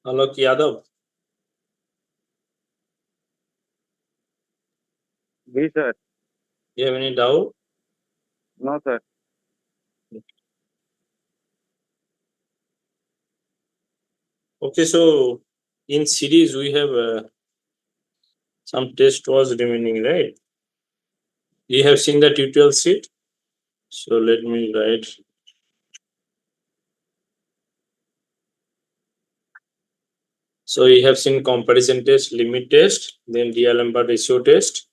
Alok Yadav. Ji sir. You have any doubt? No sir. Okay, so in series we have some test was remaining, right? You have seen the tutorial sheet. So let me write. So you have seen comparison test, limit test, then D'Alembert ratio test,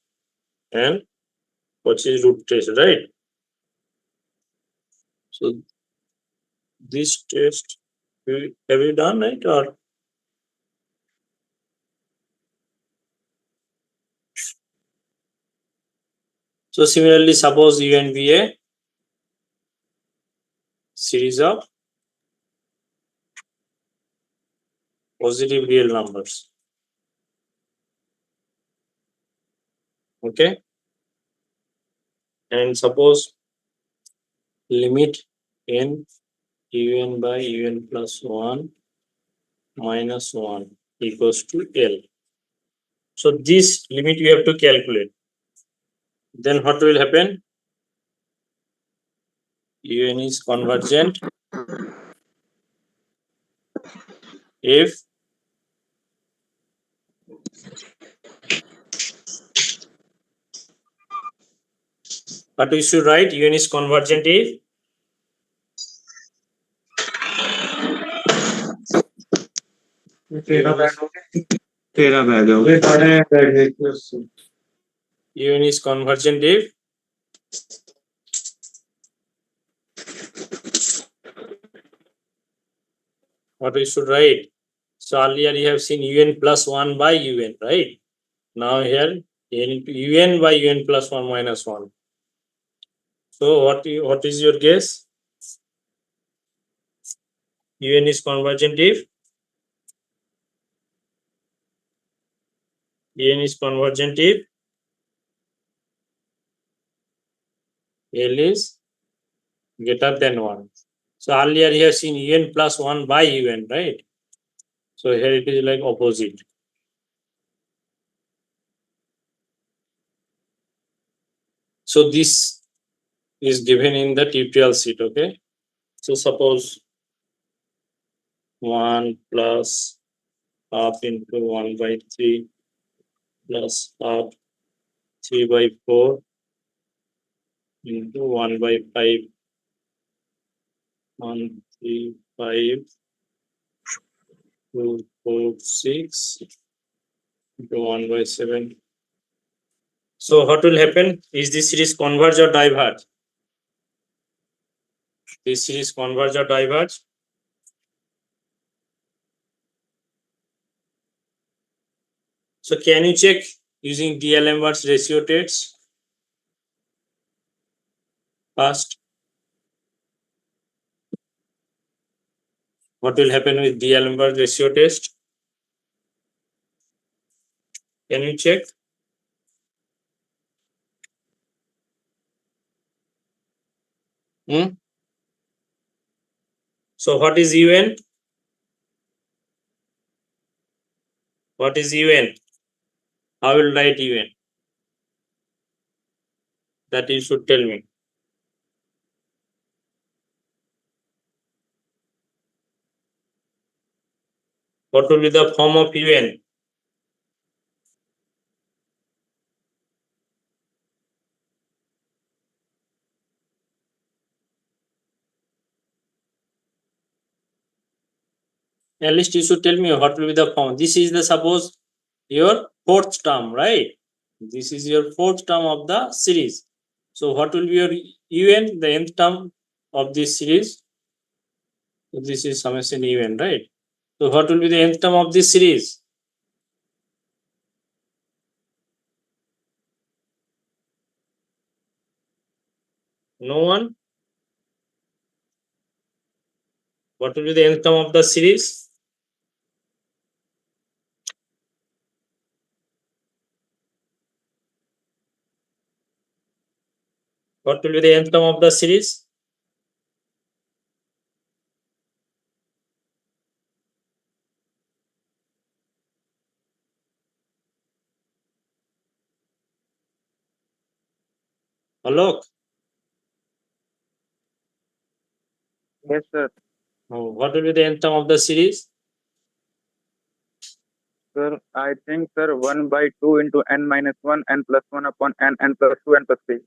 and Cauchy root test, right? So this test have you done, right? Or so similarly, suppose U and be a series of positive real numbers. Okay, and suppose limit n un by un plus 1 minus 1 equals to L. So this limit you have to calculate. Then what will happen? Un is convergent if what we should write, un is convergent if तेरा bag हो गया. तेरा bag हो गया. सारे bag देखिए उससे. un is convergent if what we should write. So earlier you have seen un plus 1 by un, right? Now here un by un plus 1 minus 1. So what is your guess? Un is convergent if un is convergent if L is greater than 1. So earlier you have seen un plus 1 by un, right? So here it is like opposite. So this is given in the tutorial sheet, okay? So suppose 1 plus half into 1 by 3 plus half 3 by 4 into 1 by 5 1 3 5 2 4 6 into 1 by 7. So what will happen? Is this series converge or diverge? This series converge or diverge? So can you check using D'Alembert's ratio test? First, what will happen with D'Alembert ratio test? Can you check? So what is UN? What is UN? How will write UN? That you should tell me. What will be the form of UN? At least you should tell me what will be the form. This is the suppose your fourth term, right? This is your fourth term of the series. So what will be your UN, the nth term of this series? So this is summation UN, right? So what will be the nth term of this series? No one? What will be the nth term of the series? What will be the nth term of the series? Alok, Yes, sir. what will be the nth term of the series? Sir, I think, sir, 1 by 2 into n minus 1, n plus 1 upon n plus 2, n plus 3.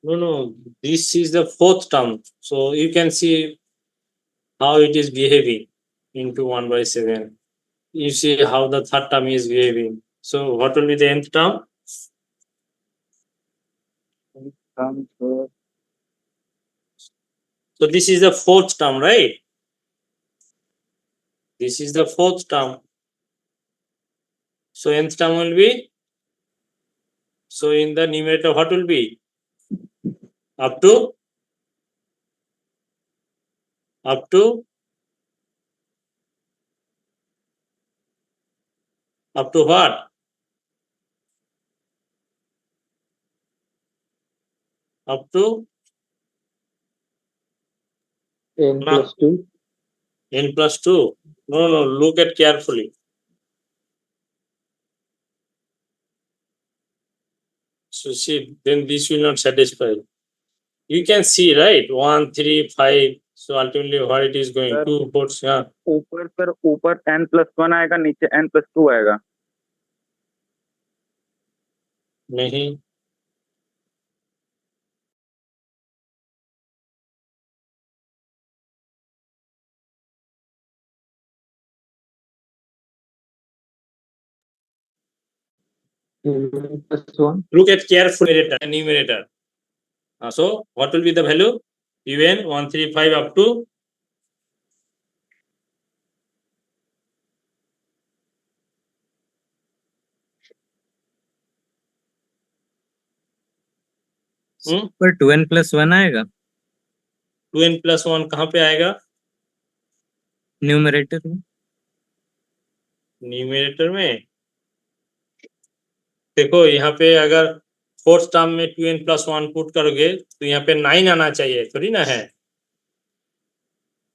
No, this is the fourth term. So you can see how it is behaving into 1 by 7. You see how the third term is behaving. So what will be the nth term? Sir. So this is the fourth term, right? This is the fourth term. So nth term will be, so in the numerator, what will be? Up to up to what? Up to n plus 2. n plus 2. No, look at carefully. So see, then this will not satisfy. You can see, right? 1, 3, 5. So ultimately, what it is going? Sir, 2, 4, yeah. ऊपर sir ऊपर n plus 1 आएगा, नीचे n plus 2 आएगा. नहीं. n plus 1. Look at carefully numerator. So what will be the value? Un 135 up to पर 2n plus 1 आएगा 2n plus 1 कहाँ पे आएगा? न्यूमरेटर में. न्यूमरेटर में. देखो यहाँ पे अगर फोर्थ टर्म में 2n plus 1 पुट करोगे तो यहाँ पे 9 आना चाहिए, थोड़ी ना है.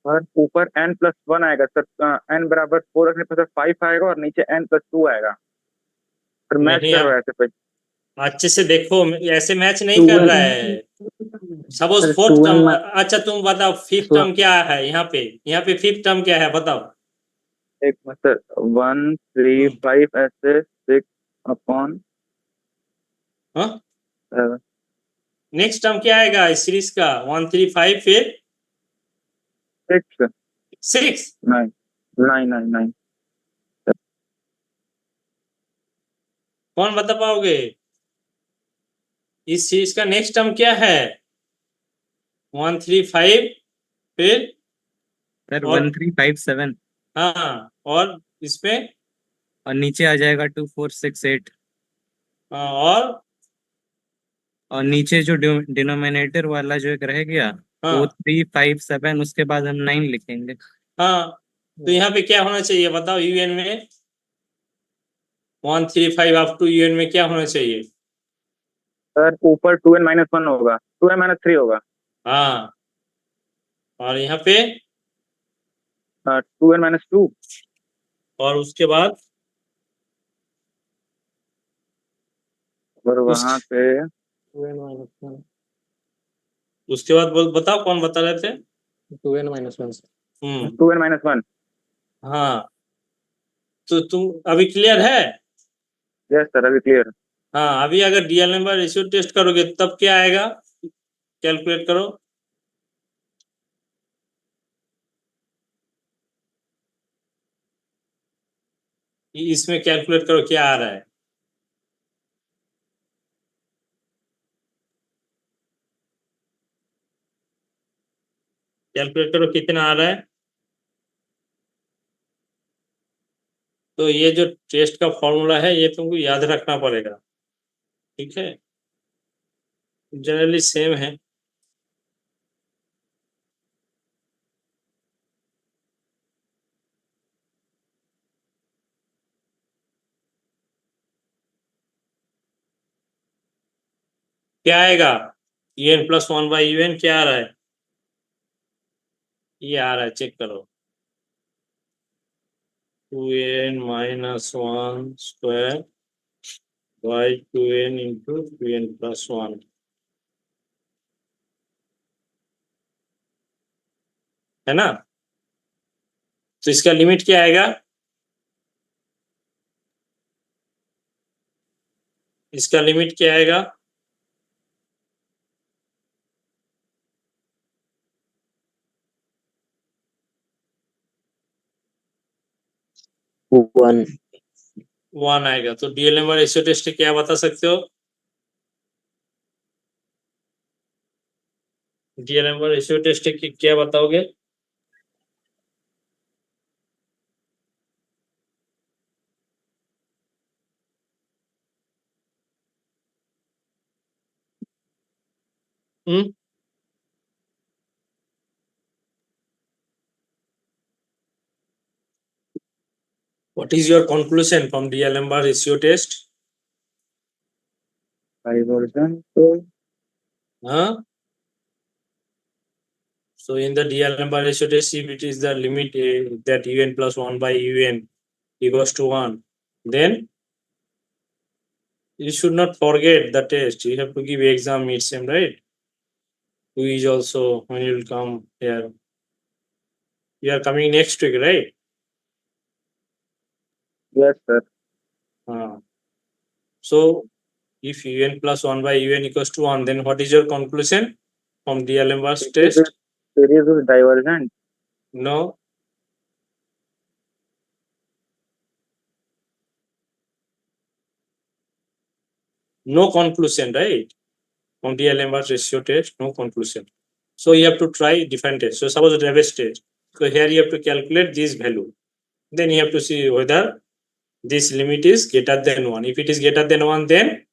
और ऊपर n plus 1 आएगा सर, n बराबर 4 रखने पर 5 आएगा और नीचे n plus 2 आएगा. फिर मैच नहीं, कर रहा है ऐसे पे. अच्छे से देखो, ऐसे मैच नहीं कर रहा है. Suppose sir, fourth 2n term. अच्छा तुम बताओ फिफ्थ टर्म क्या है यहाँ पे फिफ्थ टर्म क्या है बताओ. एक सर 1 3 5 ऐसे 6 अपॉन हाँ, नेक्स्ट टर्म क्या आएगा इस सीरीज का? 1 3 5 फिर 6 6. 9 9 9 9. कौन बता पाओगे? इस सीरीज का नेक्स्ट टर्म क्या है? 1 3 5 फिर सर और 1357 हाँ, और इसमें और नीचे आ जाएगा 2468 और नीचे जो डिनोमिनेटर वाला जो एक रह गया वो 357, उसके बाद हम 9 लिखेंगे. हाँ, तो यहाँ पे क्या होना चाहिए बताओ? यूएन में 1 3 5 अप टू यूएन में क्या होना चाहिए? सर ऊपर 2n minus 1 होगा, 2n minus 3 होगा. हाँ, और यहाँ पे 2n minus 2 और उसके बाद और वहां पे 2n minus 1. उसके बाद बताओ कौन बता रहे थे? 2n minus 1. 2n minus 1. हाँ, तो तुम अभी क्लियर है? यस सर, अभी क्लियर. हाँ, अभी अगर डीएल नंबर रेशियो टेस्ट करोगे तब क्या आएगा? कैलकुलेट करो. इसमें कैलकुलेट करो क्या आ रहा है. कैलकुलेट करो कितना आ रहा है. तो ये जो टेस्ट का फॉर्मूला है ये तुमको याद रखना पड़ेगा, ठीक है? जनरली सेम है. क्या आएगा? यूएन प्लस 1 बाई यूएन क्या आ रहा है? ये आ रहा है, चेक करो. 2n minus 1 square y2n into 2n plus 1 है ना। तो इसका लिमिट क्या आएगा, इसका लिमिट क्या आएगा, वन 1 आएगा। तो डीएल नंबर रेशियो टेस्ट क्या बता सकते हो, डीएल नंबर रेशियो टेस्ट क्या बताओगे, what is your conclusion from DL number ratio test? 5%. So Huh? So in the DL number ratio test, if it is the limit that un plus 1 by un equals to 1, then you should not forget the test. You have to give exam midsem, right? Quiz also when you will come here. You are coming next week, right? yes, sir. So if un plus 1 by un equals to 1, then what is your conclusion from DL number test? Series is divergent. No. No conclusion, right? From DL number ratio test, no conclusion. So you have to try different tests. So suppose a Reves test. So here you have to calculate this value. Then you have to see whether this limit is greater than 1. If it is greater than 1, then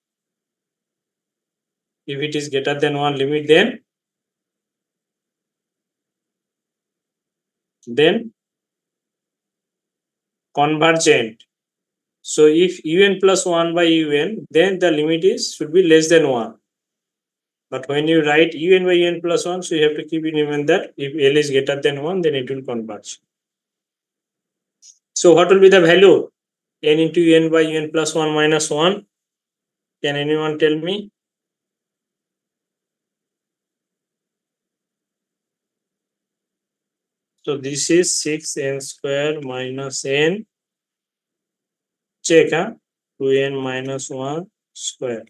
if it is greater than 1 limit, then convergent. So if un plus 1 by un, then the limit is should be less than 1. But when you write un by un plus 1, so you have to keep in mind that if L is greater than 1, then it will converge. So what will be the value? N into n by n plus 1 minus 1. Can anyone tell me? So this is 6n square minus n. Check, 2n minus 1 square.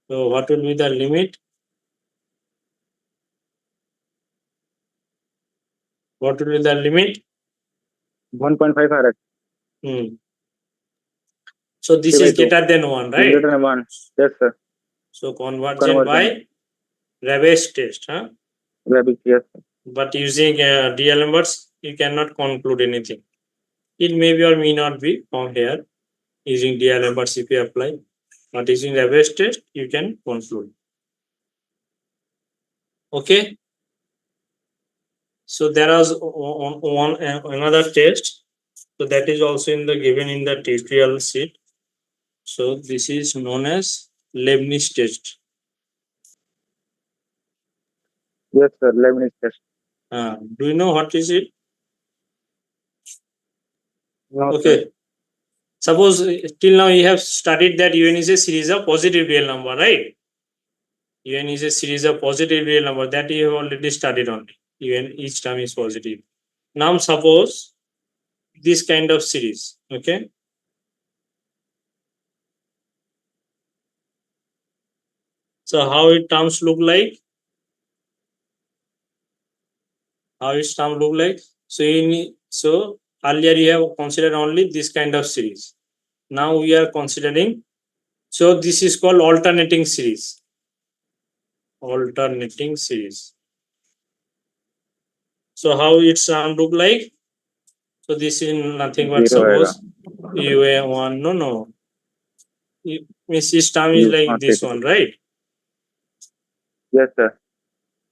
So what will be the limit? What will be the limit? 1.5 RX. So this 3 is by 2. greater than 1, right? Greater than 1. Yes, sir. So convergent Convergent. by Reves test, Rabbit, yes, sir. but using DL numbers, you cannot conclude anything. It may be or may not be from here using DL numbers if you apply, but using Reves test, you can conclude. Okay. So there is one another test. So that is also in the given in the tutorial sheet. So this is known as Leibniz test. Yes, sir. Leibniz test. Do you know what is it? No, sir. Okay. Suppose till now you have studied that un is a series of positive real number, right? Un is a series of positive real number that you have already studied only. Un each term is positive. Now suppose this kind of series, okay? So how it terms look like? How its term look like? So earlier you have considered only this kind of series. Now we are considering. So this is called alternating series. Alternating series. So how its term look like? So this is nothing but 0 आएगा. suppose UA1. No. Means this term is like this one, right? Yes, sir.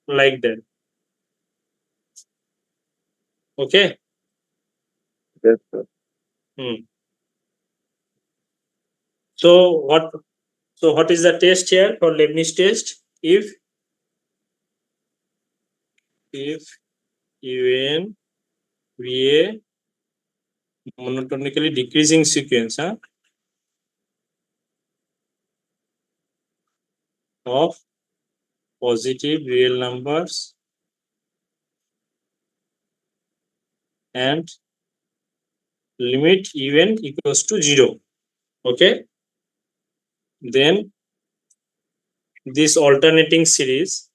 Like that. Okay. Yes, sir. So what is the test here for Leibniz test? If UN VA monotonically decreasing sequence of positive real numbers and limit un equals to 0. Okay, then this alternating series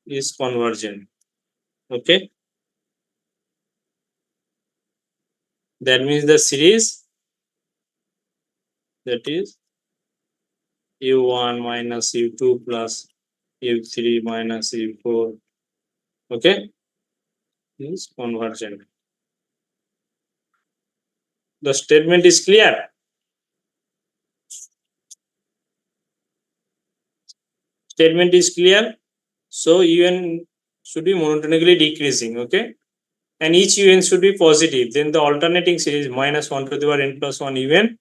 is convergent. Okay, that means the series that is u1 minus u2 plus u3 minus u4, okay, is convergent. The statement is clear. Statement is clear. So un should be monotonically decreasing, okay, and each un should be positive. Then the alternating series minus 1 to the power n plus 1 un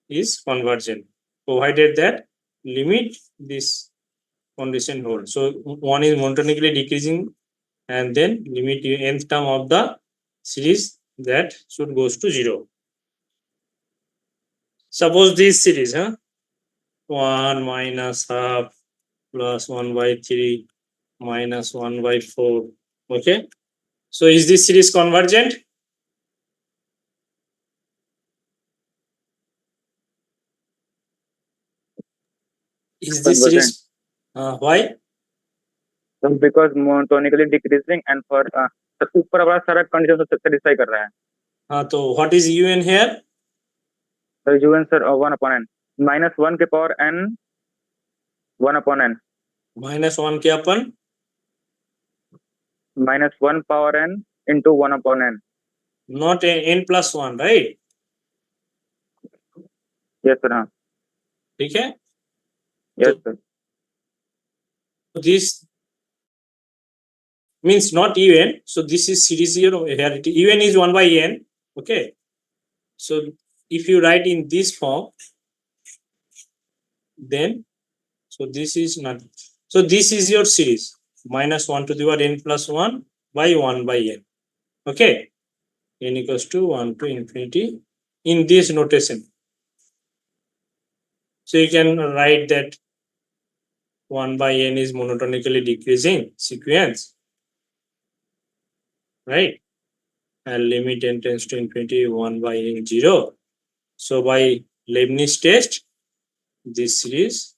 is convergent, provided that limit this condition holds. So one is monotonically decreasing, and then limit nth term of the series that should goes to 0. Suppose this series, 1 minus half plus 1 by 3 minus 1 by 4. Okay, so is this series convergent? Is this series why? Because monotonically decreasing and for ऊपर वाला सारा condition satisfy कर रहा है. तो what is un here? So un sir 1 upon n minus 1 के power n 1 upon n minus 1 के अपन minus 1 power n into 1 upon n. not n plus 1, right? Yes sir. हाँ. ठीक है, Yes sir. this means not un, so this is series here. Un is 1 by n. Okay, so if you write in this form, then so this is not, so this is your series minus 1 to the power n plus 1 by 1 by n. Okay, n equals to 1 to infinity in this notation. So you can write that 1 by n is monotonically decreasing sequence, right? And limit n tends to infinity 1 by n 0. So by Leibniz test, this series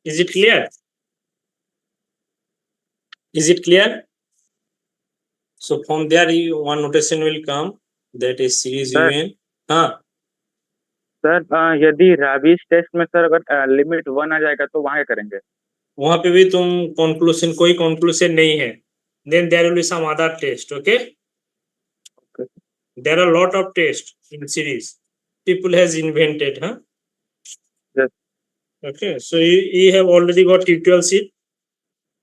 is it clear? Is it clear? So from there one notation will come, that is series Sir. un. हाँ, sir यदि rabies test में sir अगर limit 1 आ जाएगा तो वहां क्या करेंगे? वहां पे भी तुम conclusion, कोई conclusion नहीं है, then there will be some other test. Okay, there are a lot of tests in series people has invented, Yes. Okay, so you have already got tutorial sheet,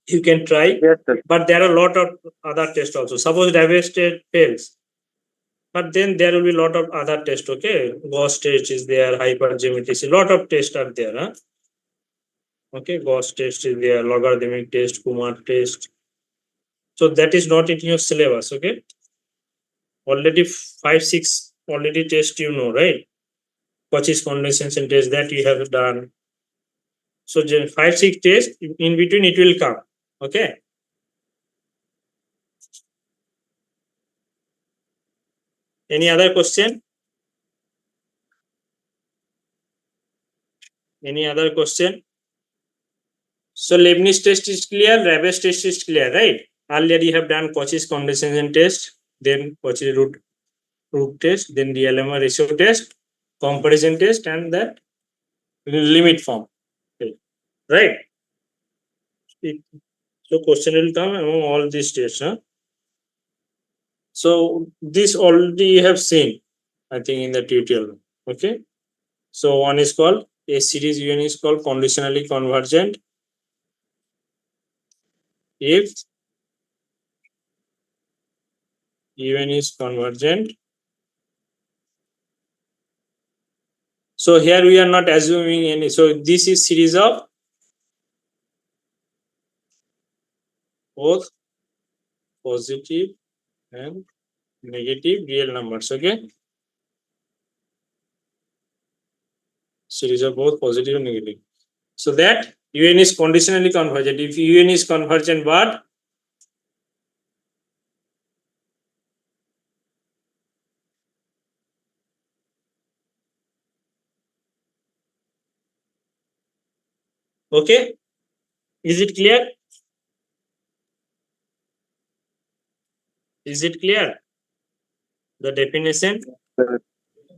you can try. Yes sir. But there are a lot of other tests also. Suppose Davis test fails, but then there will be a lot of other tests. Okay, Gauss test is there, hypergeometry, a lot of tests are there. Okay, Gauss test is there, logarithmic test, Kumar test. So that is not in your syllabus. Okay, already 5-6 already test, you know, right? Cauchy's condensation test that you have done. So 5-6 tests in between it will come. Okay. Any other question? Any other question? So Leibniz test is clear, Rabe's test is clear, right? Earlier you have done Cauchy's condensation test, then Cauchy root test, then DLMR ratio test, comparison test, and that limit form. Okay. Right? So question will come among all these tests. So this already you have seen, I think, in the tutorial. Okay. So one is called a series un is called conditionally convergent if UN is convergent. So here we are not assuming any. So this is series of both positive and negative real numbers. Okay. Series of both positive and negative. So that UN is conditionally convergent. If UN is convergent, what? Okay. Is it clear? Is it clear? The definition? Sir.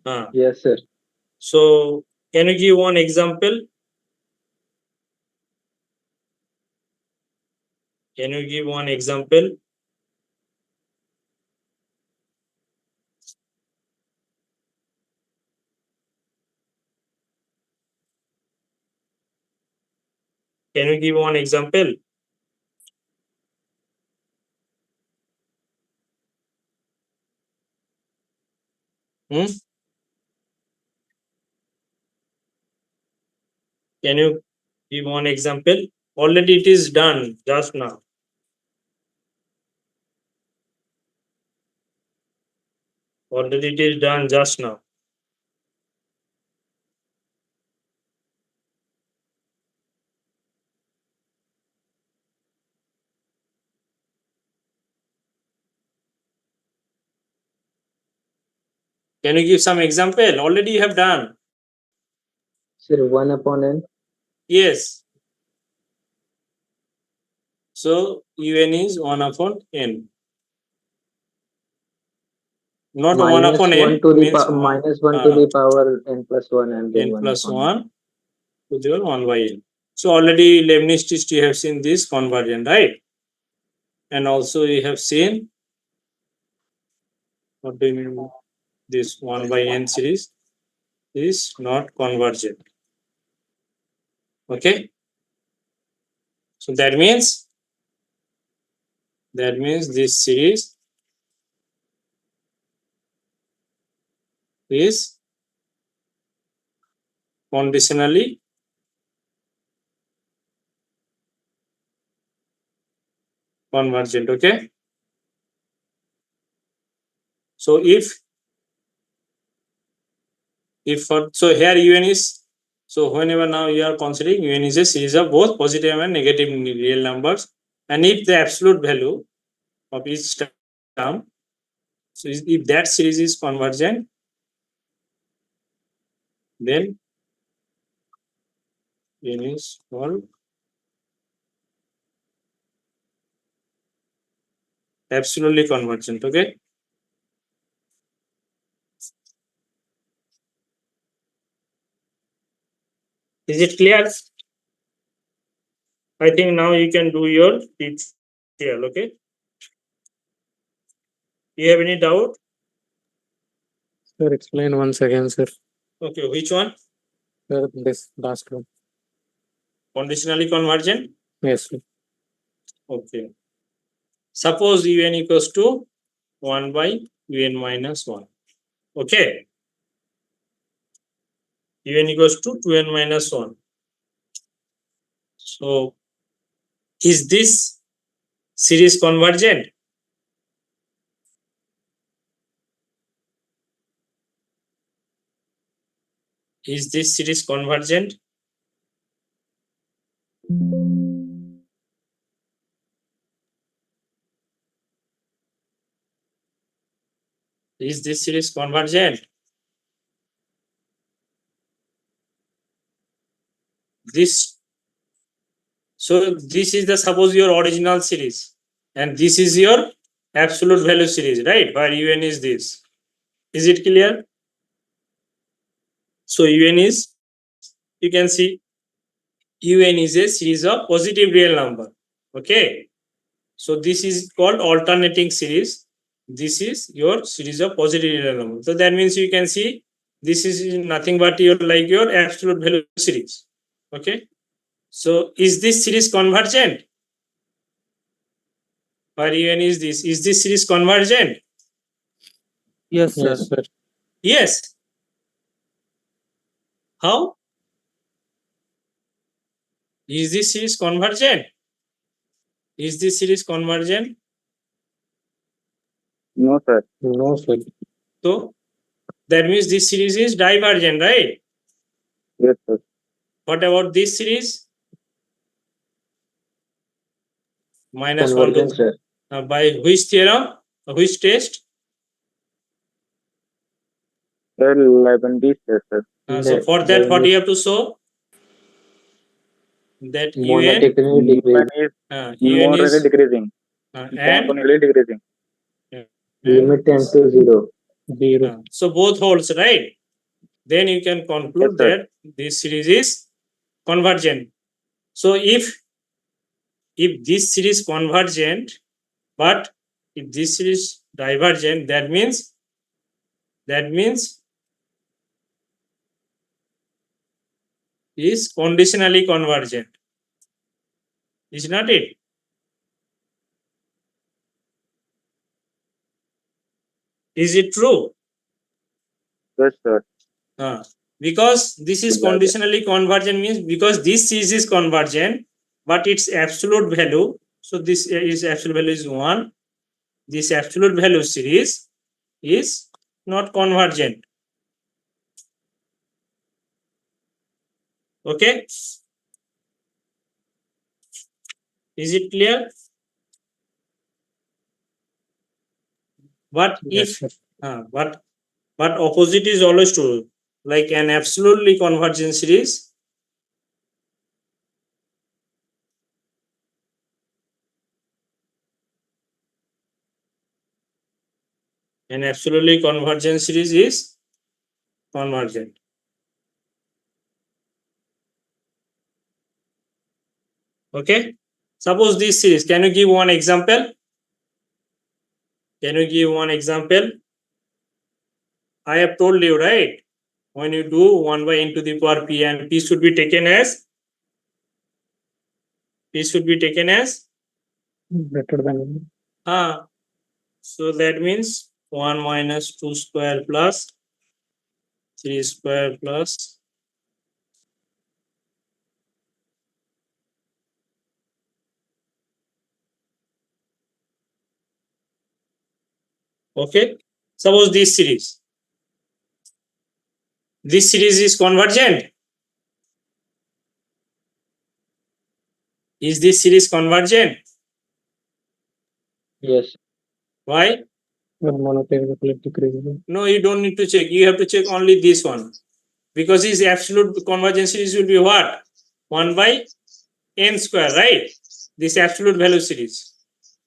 Ah. Yes, sir. So can you give one example? Can you give one example? Can you give one example? Hmm? Can you give one example? Already it is done just now. Already it is done just now. Can you give some example? Already you have done. Sir, 1 upon n. Yes. So UN is 1 upon n. Not 1 upon n. Means minus 1 to the power n plus 1 and then n 1 plus upon 1 to the 1 by n. So already Leibniz test you have seen this convergent, right? And also you have seen what do you mean this 1 by n series is not convergent. Okay. So that means this series is conditionally convergent. Okay. So if for so here UN is, so whenever now you are considering UN is a series of both positive and negative real numbers, and if the absolute value of each term, so if that series is convergent, then UN is called absolutely convergent. Okay. Is it clear? I think now you can do your tutorial. Okay. Do you have any doubt? Sir, explain once again, sir. Okay. Which one? Sir, this last one. Conditionally convergent. Yes, sir. Okay. Suppose UN equals to 1 by UN minus 1. Okay. UN equals to 2n minus 1. So is this series convergent? Is this series convergent? Is this series convergent? This, so this is the suppose your original series, and this is your absolute value series, right? Where UN is this. Is it clear? So UN is, you can see UN is a series of positive real number. Okay. So this is called alternating series. This is your series of positive real number. So that means you can see this is nothing but your like your absolute value series. Okay. So is this series convergent? Or even is this series convergent? Yes, sir. Yes, sir. Yes. How? Is this series convergent? Is this series convergent? No, sir. No, sir. So that means this series is divergent, right? Yes, sir. What about this series? Minus 1 to Convergent, sir. by which theorem? Which test? Sir, 11B, sir. So Yes, for that, what you have to show? That UN, monotonically decrease. UN is UN moderately is decreasing. and Monotonically decreasing. Limit tends to 0. 0. so both holds, right? Then you can conclude Yes, sir. that this series is convergent. So if this series convergent, but if this series divergent, that means is conditionally convergent. Is not it? Is it true? Yes, sir. Because this is Good idea. conditionally convergent means because this series is convergent, but its absolute value. So this is absolute value is 1. This absolute value series is not convergent. Okay. Is it clear? But Yes, if sir. but opposite is always true. Like an absolutely convergent series, an absolutely convergent series is convergent. Okay. Suppose this series. Can you give one example? Can you give one example? I have told you, right? When you do 1 by n to the power p and p should be taken as Better than. so that means 1 minus 2 square plus 3 square plus okay. Suppose this series is convergent. Is this series convergent? Yes. Why? Monotonically decreasing. No, you don't need to check. You have to check only this one. Because this absolute convergence series will be what? 1 by n square, right? This absolute value series.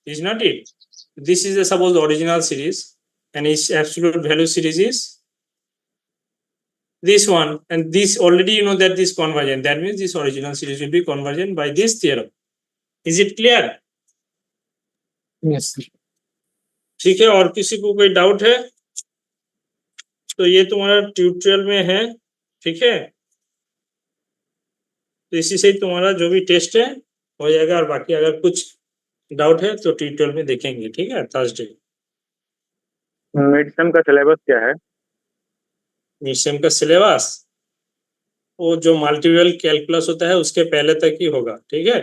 Is not it? This is the suppose original series and its absolute value series is this one, and this already you know that this convergent. That means this original series will be convergent by this theorem. Is it clear? Yes, sir. ठीक है. और किसी को कोई doubt है तो ये तुम्हारा ट्यूटोरियल में है. ठीक है. तो इसी से तुम्हारा जो भी टेस्ट है हो जाएगा. और बाकी अगर कुछ डाउट है तो ट्यूटोरियल में देखेंगे. ठीक है. थर्सडे मिड सेम का सिलेबस क्या है? मिड सेम का सिलेबस वो जो मल्टीपल कैलकुलस होता है उसके पहले तक ही होगा. ठीक है.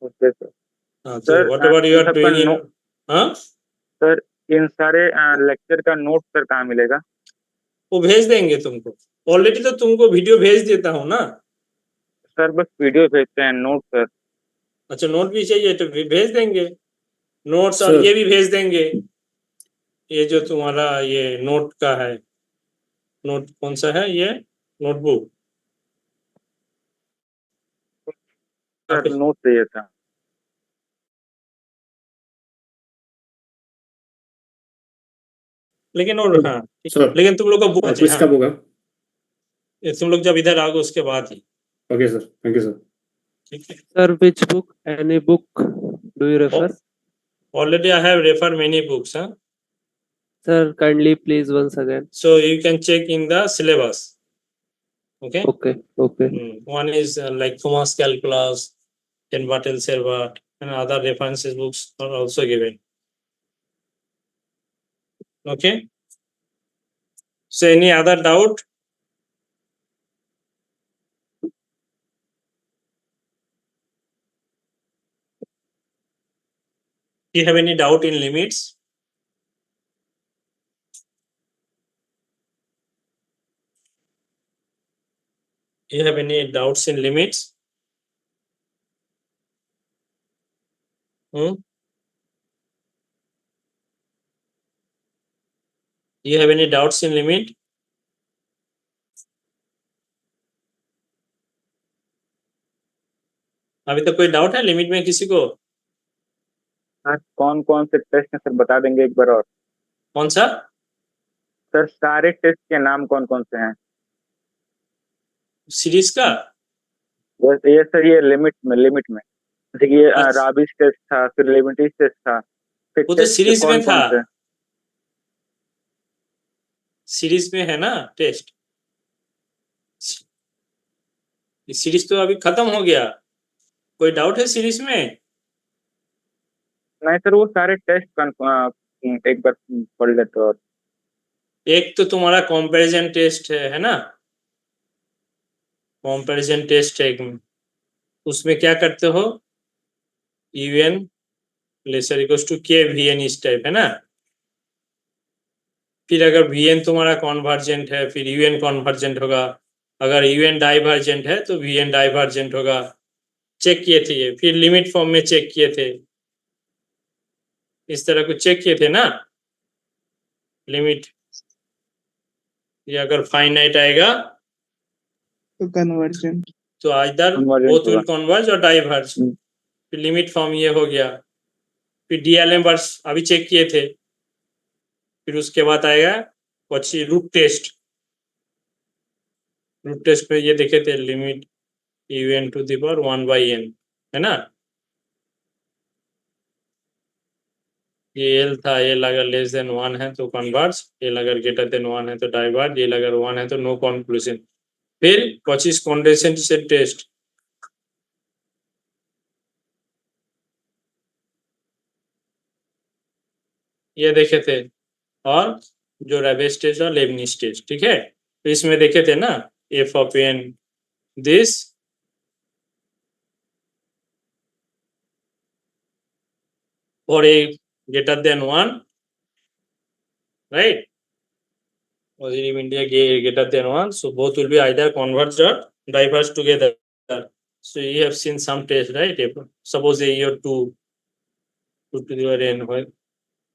Okay sir. तो sir, whatever you are doing in sir इन सारे लेक्चर का नोट सर कहाँ मिलेगा? वो भेज देंगे तुमको. ऑलरेडी तो तुमको वीडियो भेज देता हूँ ना. सर बस वीडियो भेजते हैं, नोट सर. अच्छा नोट भी चाहिए तो भी भेज देंगे. नोट्स और ये भी भेज देंगे. ये जो तुम्हारा ये नोट का है. नोट कौन सा है ये? नोटबुक. सर नोट चाहिए था. लेकिन और हाँ लेकिन तुम लोग का बुक ऑफिस कब होगा? तुम लोग जब इधर आओगे उसके बाद ही. Okay sir, thank you sir. ठीक है. Sir, which book? Any book do you refer? Already I have referred many books. Sir, kindly please once again. So you can check in the syllabus. Okay. Okay. One is like Thomas Calculus, then Bartel Servat, and other references books are also given. Okay. So any other doubt? Do you have any doubt in limits? Do you have any doubts in limits? Hmm? Do you have any doubts in limit? अभी तक कोई doubt है limit में किसी को? Sir कौन कौन से टेस्ट हैं सर बता देंगे एक बार और? कौन सा? सर सारे टेस्ट के नाम कौन कौन से हैं? सीरीज का? ये सर ये लिमिट में जैसे कि ये अच्छा। राबिस टेस्ट था, फिर लिमिटीज टेस्ट था, फिर वो तो टेस्ट सीरीज में कौन था। कौन से? सीरीज में है ना टेस्ट। सीरीज तो अभी खत्म हो गया। कोई डाउट है सीरीज में? नहीं सर वो सारे टेस्ट एक बार पढ़ लेते और। एक तो तुम्हारा कंपैरिजन टेस्ट है ना? कंपैरिजन टेस्ट है उसमें क्या करते हो? यूएन लेसर इक्वल्स टू के वीएन इस टाइप है ना? फिर अगर वीएन तुम्हारा कॉन्वर्जेंट है फिर यूएन कॉन्वर्जेंट होगा। अगर यूएन डाइवर्जेंट है तो वीएन डाइवर्जेंट होगा। चेक किए थे ये, फिर लिमिट फॉर्म में चेक किए थे, इस तरह कुछ चेक किए थे ना लिमिट। ये अगर फाइनाइट आएगा तो कन्वर्जेंट तो आइदर Convergent बोथ विल होगा। कन्वर्ज और डाइवर्ज। हम्म। फिर लिमिट फॉर्म ये हो गया। फिर डीएलएम वर्स अभी चेक किए थे। फिर उसके बाद आएगा પછી रूट टेस्ट। रूट टेस्ट में ये देखे थे limit u n to the power 1/n है ना? ये एल था, एल अगर लेस देन 1 है तो कन्वर्ज, एल अगर ग्रेटर देन 1 है तो डाइवर्ज, एल अगर 1 है तो नो कंक्लूजन। फिर 25 कंडेंसेशन टेस्ट। ये देखे थे। और जो रेबेस टेस्ट और लेबनिज टेस्ट, ठीक है? तो इसमें देखे थे ना एफ ऑफ एन दिस और ए greater than 1, right? Positive India greater than 1, so both will be either converged or diverged together. So you have seen some test, right? If suppose a year 2 to the power n,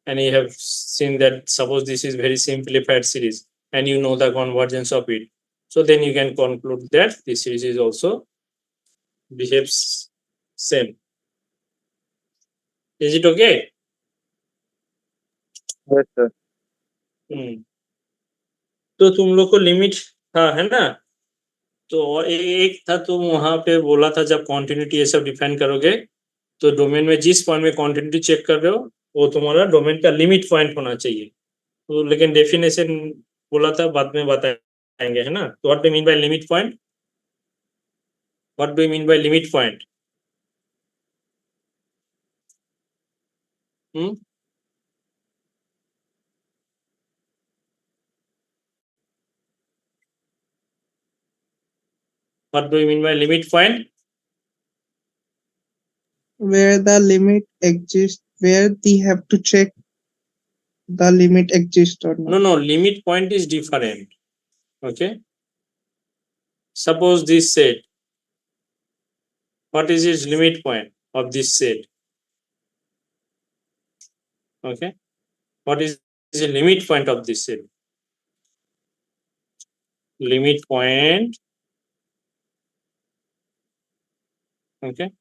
and you have seen that suppose this is very simplified series and you know the convergence of it, so then you can conclude that this series is also behaves same. Is it okay? Yes sir. तो तुम लोग को limit था है ना? तो और एक था तुम वहां पे बोला था जब कॉन्टिन्यूटी ये सब डिफाइन करोगे तो डोमेन में जिस पॉइंट में कॉन्टिन्यूटी चेक कर रहे हो वो तुम्हारा डोमेन का लिमिट पॉइंट होना चाहिए। तो लेकिन डेफिनेशन बोला था बाद में बताएंगे है ना? तो what do mean by limit point? What do mean by limit point? What do mean by limit point? where the limit exists, where they have to check the limit exists or not. No, limit point is different. Okay, suppose this set, what is its limit point of this set? Okay, what is the limit point of this set? Limit point, okay,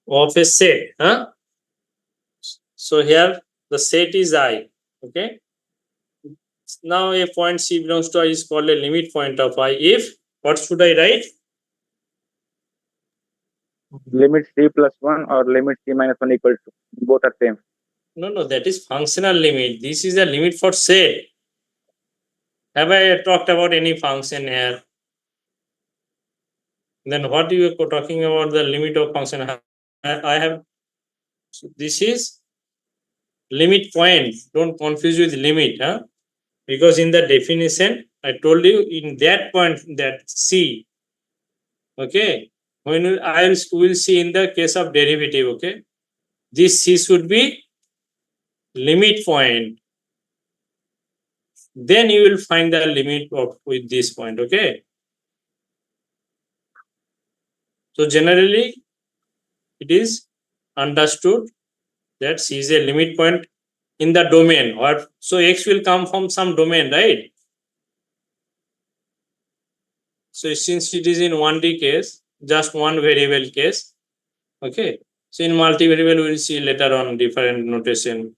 of a set, huh? So here the set is I, okay. Now a point C belongs to I is called a limit point of I if, what should I write? Limit c plus 1 or limit c minus 1 equal to, both are same. No, that is functional limit. This is a limit for set. Have I talked about any function here? Then what you are talking about the limit of function? I have, so this is limit point. Don't confuse with limit, huh? Because in the definition, I told you in that point that C. Okay. When we'll see in the case of derivative, okay, this C should be limit point. Then you will find the limit of with this point, okay. So generally, it is understood that C is a limit point in the domain, or so X will come from some domain, right? So since it is in 1D case, just one variable case, okay. So in multivariable, we'll see later on different notation,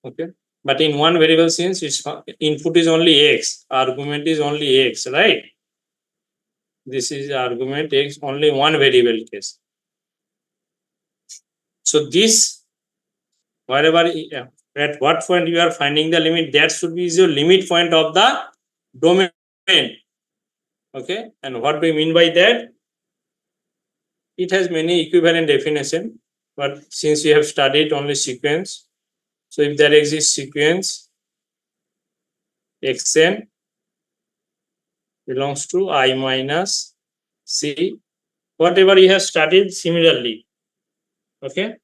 okay. But in one variable, since its input is only X, argument is only X, right? This is argument X, only one variable case. So this, wherever at what point you are finding the limit, that should be your limit point of the domain. Okay, and what do we mean by that? It has many equivalent definition, but since we have studied only sequence, so if there exists sequence xn belongs to I minus c, whatever you have studied similarly. Okay.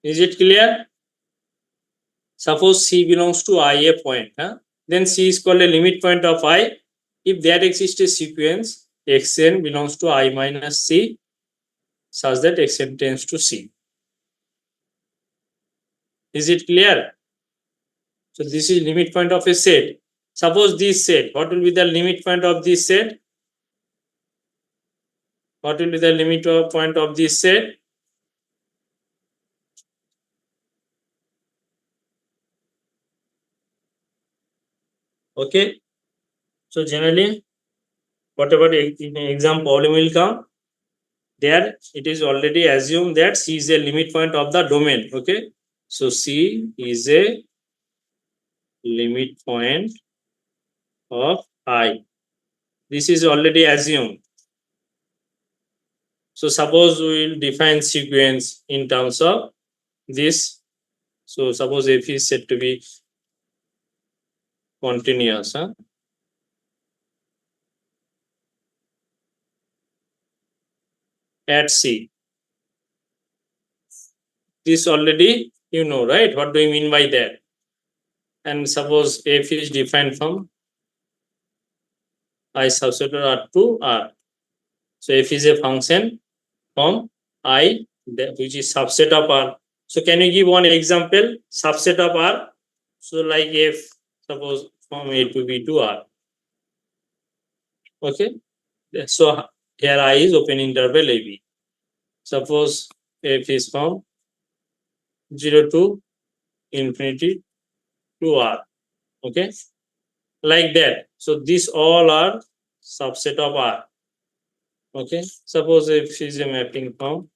Is it clear? Suppose C belongs to I a point, huh? Then C is called a limit point of I if there exists a sequence xn belongs to I minus c such that xn tends to C. Is it clear? So this is limit point of a set. Suppose this set, what will be the limit point of this set? What will be the limit point of this set? Okay. So generally, whatever exam problem will come, there it is already assumed that C is a limit point of the domain. Okay. So C is a limit point of I. This is already assumed. So suppose we will define sequence in terms of this. So suppose F is said to be continuous, huh? At C. This already you know, right? What do you mean by that? And suppose F is defined from I subset R to R. So F is a function from I, which is subset of R. So can you give one example? Subset of R. So like F, suppose from A to B to R. Okay. So here I is open interval AB. Suppose F is from 0 to infinity to R. Okay. Like that. So these all are subset of R. Okay. Suppose F is a mapping from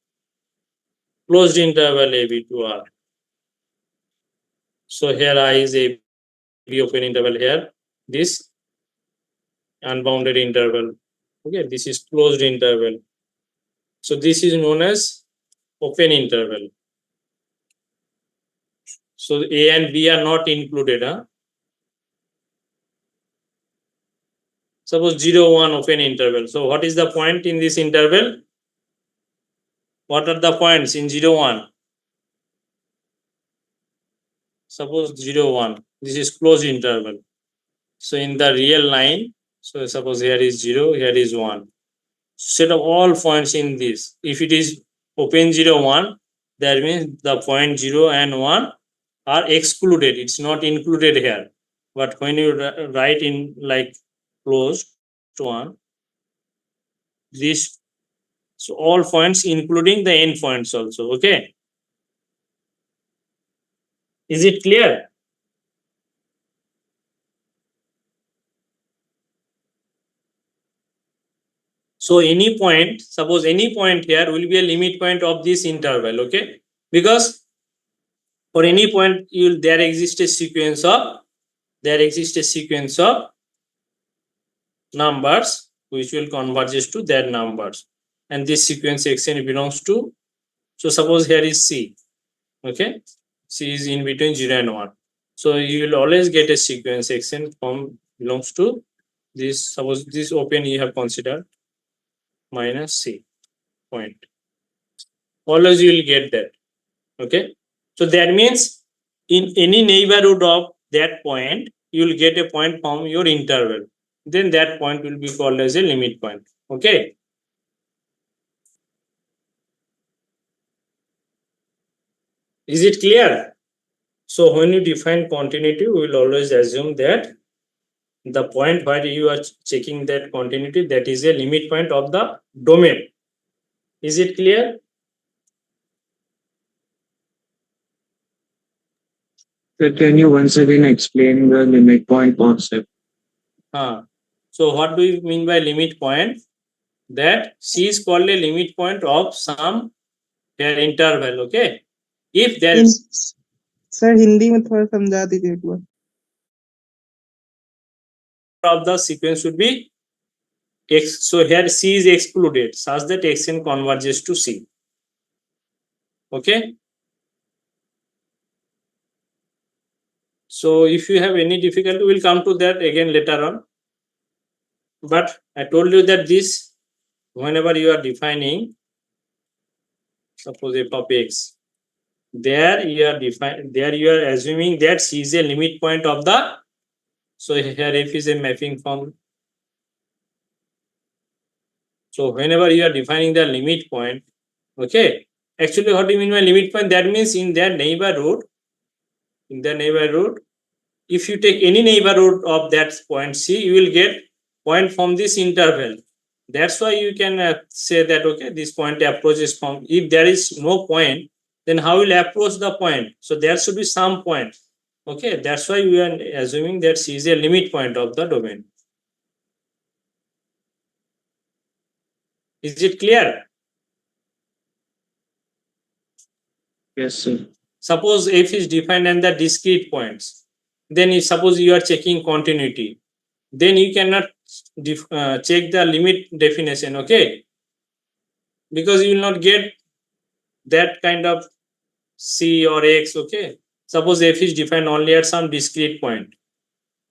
closed interval AB to R. So here I is a B open interval here. This unbounded interval. Okay, this is closed interval. So this is known as open interval. So A and B are not included. Huh? Suppose 0, 1 open interval. So what is the point in this interval? What are the points in 0, 1? Suppose 0, 1. This is closed interval. So in the real line, so suppose here is 0, here is 1. Set of all points in this. If it is open 0, 1, that means the point 0 and 1 are excluded. It's not included here. But when you write in like closed one, this, so all points including the end points also. Okay. Is it clear? So any point, suppose any point here will be a limit point of this interval. Okay. Because for any point, there exists a sequence of numbers which will converges to that numbers, and this sequence xn belongs to, so suppose here is c, okay, c is in between 0 and 1, so you will always get a sequence xn from belongs to this, suppose this open you have considered minus c point, always you will get that, okay. So that means in any neighborhood of that point you will get a point from your interval, then that point will be called as a limit point, okay. Is it clear? So when you define continuity, we will always assume that the point where you are checking that continuity, that is a limit point of the domain. Is it clear? So can you once again explain the limit point concept? So what do you mean by limit point? That C is called a limit point of some interval, okay. If there in is sir Hindi में थोड़ा समझा दीजिए एक बार. of the sequence should be x, so here C is excluded such that xn converges to C, okay. So if you have any difficulty, we'll come to that again later on. But I told you that this, whenever you are defining, suppose f of x, there you are assuming that C is a limit point of the, so here f is a mapping form. So whenever you are defining the limit point, okay, actually what do you mean by limit point? That means in that neighborhood, if you take any neighborhood of that point C, you will get point from this interval. That's why you can say that, okay, this point approaches from, if there is no point, then how will approach the point? So there should be some point, okay. That's why we are assuming that C is a limit point of the domain. Is it clear? Yes, sir. Suppose f is defined and the discrete points, then if suppose you are checking continuity, then you cannot check the limit definition, okay, because you will not get that kind of c or x, okay. Suppose f is defined only at some discrete point,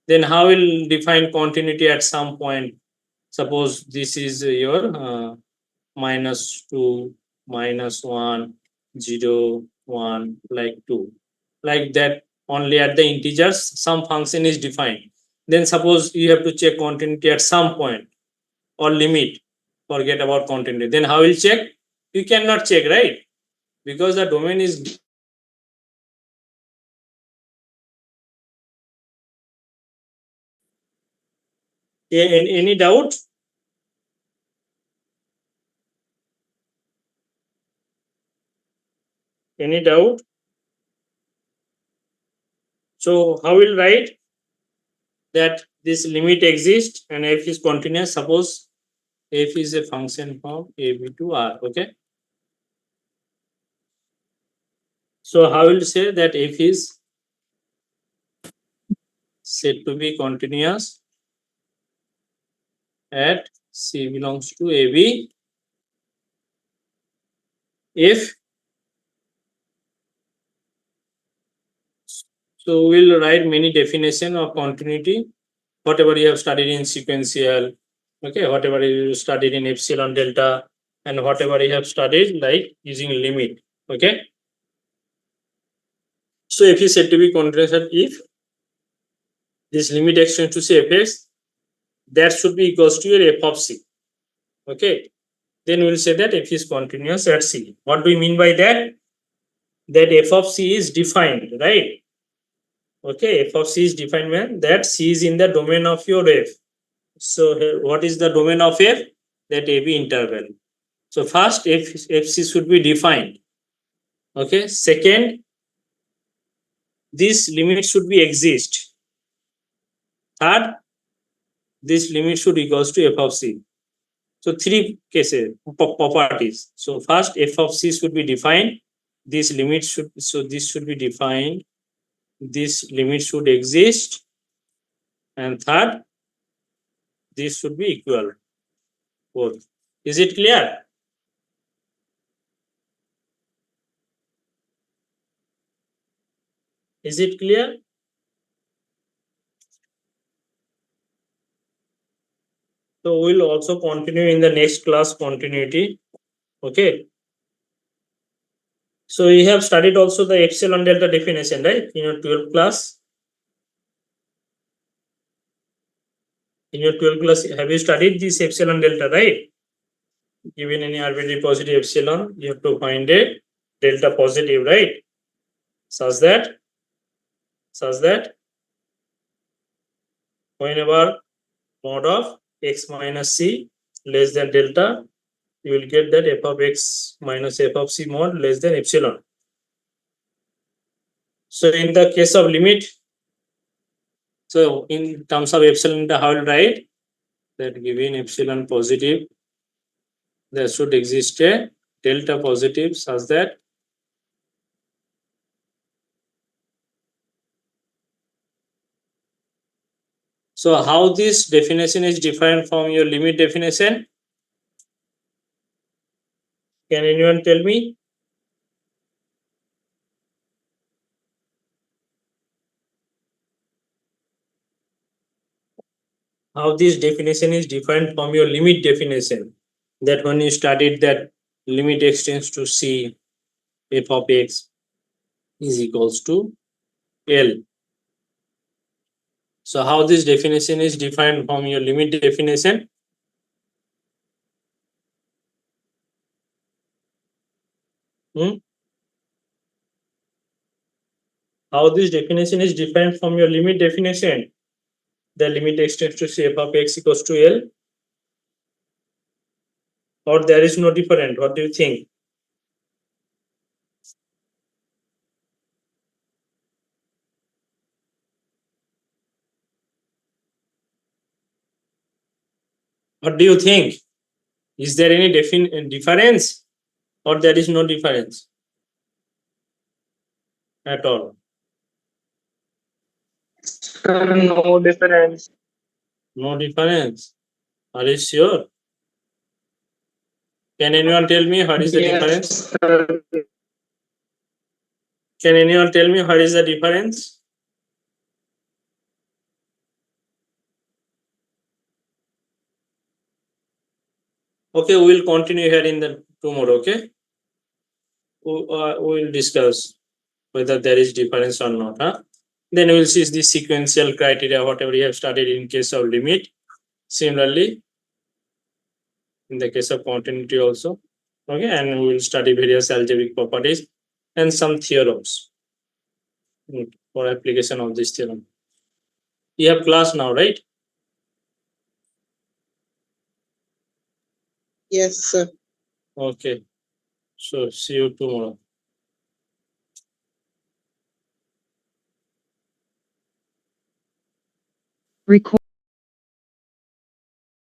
then how will define continuity at some point? Suppose this is your -2, -1, 0, 1, like 2, like that, only at the integers some function is defined. Then suppose you have to check continuity at some point or limit, forget about continuity, then how will check? You cannot check, right? Because the domain is any doubt? Any doubt? So how will write that this limit exists and f is continuous? Suppose f is a function from a b to r, okay. So how will say that f is said to be continuous at c belongs to a b if, so we'll write many definition of continuity, whatever you have studied in sequential, okay, whatever you studied in epsilon delta, and whatever you have studied like using limit, okay. So f is said to be continuous at if this limit extends to say fx, that should be equals to your f of c, okay. Then we'll say that f is continuous at c. What do we mean by that? That f of c is defined, right? Okay, f of c is defined when that c is in the domain of your f. So here, what is the domain of f? That ab interval. So first fc should be defined, okay. Second, this limit should be exist. Third, this limit should equals to f of c. So three cases, properties. So first, f of c should be defined. This limit should, so this should be defined. This limit should exist. And third, this should be equal. both. Is it clear? Is it clear? So we'll also continue in the next class continuity. Okay. So we have studied also the epsilon delta definition, right? In your 12th class. In your 12th class, have you studied this epsilon delta, right? Given any arbitrary positive epsilon, you have to find a delta positive, right? Such that whenever mod of x minus c less than delta, you will get that f of x minus f of c mod less than epsilon. So in the case of limit, so in terms of epsilon, how will write that given epsilon positive, there should exist a delta positive such that so how this definition is different from your limit definition? Can anyone tell me? How this definition is different from your limit definition? That when you studied that limit extends to c, f of x is equals to L. So how this definition is defined from your limit definition? How this definition is different from your limit definition? The limit extends to c, f of x equals to L, or there is no different? What do you think? What do you think? Is there any difference, or there is no difference at all? No difference. No difference. Are you sure? Can anyone tell me what is the difference? Sir. Can anyone tell me what is the difference? Okay, we will continue here in the tomorrow. Okay, we will discuss whether there is difference or not. Then we will see the sequential criteria, whatever we have studied in case of limit. Similarly, in the case of continuity also. Okay, and we will study various algebraic properties and some theorems for application of this theorem. You have class now, right? Yes, sir. Okay. So see you tomorrow. Record.